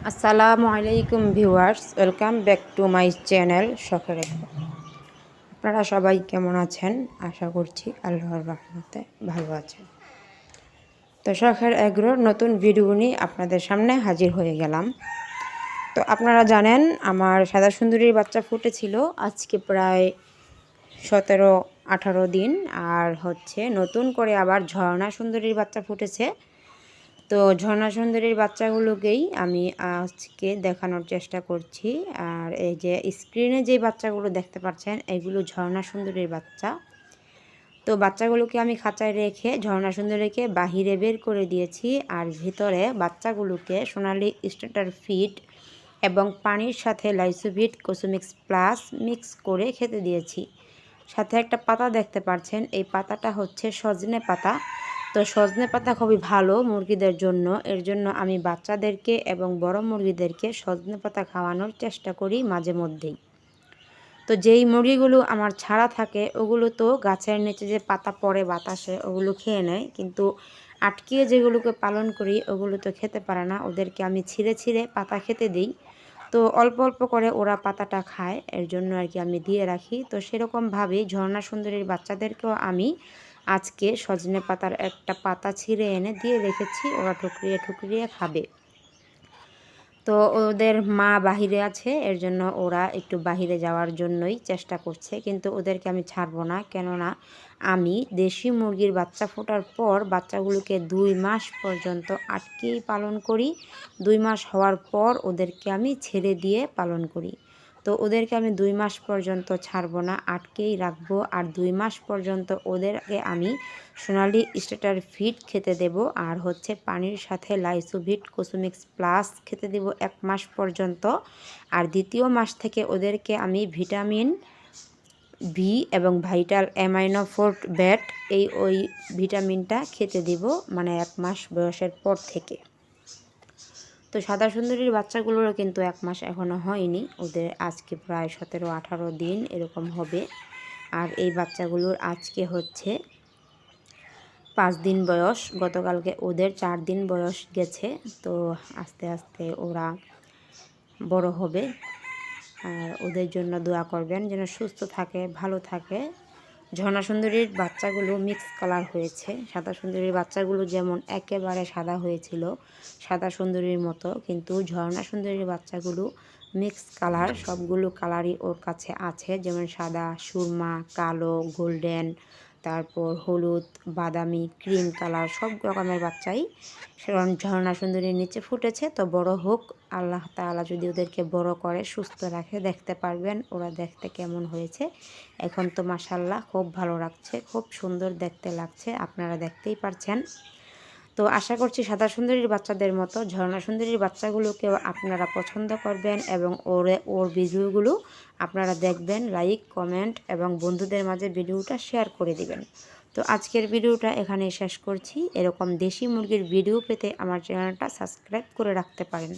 আসসালামু আলাইকুম viewers, welcome back to my channel শখের এগ্রো। আপনারা সবাই কেমন আছেন? আশা করছি আল্লাহর রহমতে ভালো আছেন। তো শখের এগ্রোর নতুন ভিডিও নিয়ে আপনাদের সামনে হাজির হয়ে গেলাম। তো আপনারা জানেন আমার সাদা সুন্দরীর বাচ্চা ফুটেছিল আজকে প্রায় 17-18 দিন, আর নতুন করে আবার ঝর্ণা সুন্দরীর বাচ্চা ফুটেছে। তো ঝর্ণা সুন্দরীর বাচ্চাগুলোকেই আমি আজকে দেখানোর চেষ্টা করছি। আর এই যে স্ক্রিনে যে বাচ্চাগুলো দেখতে পাচ্ছেন এগুলো ঝর্ণা সুন্দরীর বাচ্চা। তো বাচ্চাগুলোকে আমি খাঁচায় রেখে ঝর্ণা সুন্দরীকে বাহিরে বের করে দিয়েছি, আর ভিতরে বাচ্চাগুলোকে সোনালি স্টার্টার ফিড এবং পানির সাথে লাইসোভিট কোসোমিক্স প্লাস মিক্স করে খেতে দিয়েছি। সাথে একটা পাতা দেখতে পাচ্ছেন, এই পাতাটা হচ্ছে সজনে পাতা। তো সজনে পাতা খুবই ভালো মুরগিদের জন্য, এর জন্য আমি বাচ্চাদেরকে এবং বড় মুরগিদেরকে সজনে পাতা খাওয়ানোর চেষ্টা করি মাঝে মধ্যেই। তো যেই মুরগিগুলো আমার ছাড়া থাকে ওগুলো তো গাছের নিচে যে পাতা পড়ে বাতাসে ওগুলো খেয়ে নেয়, কিন্তু আটকিয়ে যেগুলোকে পালন করি ওগুলো তো খেতে পারে না। ওদেরকে আমি ছিঁড়ে ছিঁড়ে পাতা খেতে দিই। তো অল্প অল্প করে ওরা পাতাটা খায়, এর জন্য আর কি আমি দিয়ে রাখি। তো সেরকমভাবেই ঝর্ণা সুন্দরীর বাচ্চাদেরকেও আমি আজকে সজনে পাতার একটা পাতা ছিঁড়ে এনে দিয়ে রেখেছি, ওরা ঠুকরিয়ে ঠুকরিয়ে খাবে। তো ওদের মা বাহিরে আছে, এর জন্য ওরা একটু বাহিরে যাওয়ার জন্যই চেষ্টা করছে, কিন্তু ওদেরকে আমি ছাড়বো না। কেননা আমি দেশি মুরগির বাচ্চা ফোটার পর বাচ্চাগুলোকে 2 মাস পর্যন্ত আটকেই পালন করি। 2 মাস হওয়ার পর ওদেরকে আমি ছেড়ে দিয়ে পালন করি। তো ওদেরকে আমি 2 মাস পর্যন্ত ছাড়বো না, আটকেই রাখবো। আর 2 মাস পর্যন্ত ওদেরকে আমি সোনালি স্টার্টার ফিড খেতে দেব, আর পানির সাথে লাইসোভিট কোসোমিক্স প্লাস খেতে দেব 1 মাস পর্যন্ত। আর দ্বিতীয় মাস থেকে ওদেরকে আমি ভিটামিন বি এবং ভাইটাল অ্যামাইনো ফোর্ট ব্যাট ওই ভিটামিনটা খেতে দেব, মানে 1 মাস বয়সের পর থেকে। তো সাদা সুন্দরীর বাচ্চাগুলোরও কিন্তু 1 মাস এখনও হয়নি, ওদের আজকে প্রায় 17-18 দিন এরকম হবে। আর এই বাচ্চাগুলোর আজকে 5 দিন বয়স, গতকালকে ওদের 4 দিন বয়স গেছে। তো আস্তে আস্তে ওরা বড় হবে, আর ওদের জন্য দোয়া করবেন যেন সুস্থ থাকে, ভালো থাকে। ঝর্ণা সুন্দরীর বাচ্চাগুলো মিক্স কালার হয়েছে। সাদা সুন্দরীর বাচ্চাগুলো যেমন একেবারে সাদা হয়েছিল সাদা সুন্দরীর মতো, কিন্তু ঝর্ণা সুন্দরীর বাচ্চাগুলো মিক্স কালার, সবগুলো কালারই ওর কাছে আছে, যেমন সাদা, সুরমা, কালো, গোল্ডেন, তারপর হলুদ, বাদামি, ক্রিম কালার, সব রকমের বাচ্চাই সেরকম ঝর্ণা সুন্দরীর নিচে ফুটেছে। তো বড় হোক, আল্লাহ তাআলা যদি ওদেরকে বড় করে সুস্থ রাখে, দেখতে পারবেন ওরা দেখতে কেমন হয়েছে। এখন তো মাশাআল্লাহ খুব ভালো লাগছে, খুব সুন্দর দেখতে লাগছে, আপনারা দেখতেই পারছেন। তো আশা করছি সাদা সুন্দরীর বাচ্চাদের মতো ঝর্ণা সুন্দরীর বাচ্চাগুলোকেও আপনারা পছন্দ করবেন এবং ওর ভিডিওগুলো আপনারা দেখবেন, লাইক, কমেন্ট এবং বন্ধুদের মাঝে ভিডিওটা শেয়ার করে দিবেন। তো আজকের ভিডিওটা এখানেই শেষ করছি। এরকম দেশি মুরগির ভিডিও পেতে আমার চ্যানেলটা সাবস্ক্রাইব করে রাখতে পারেন।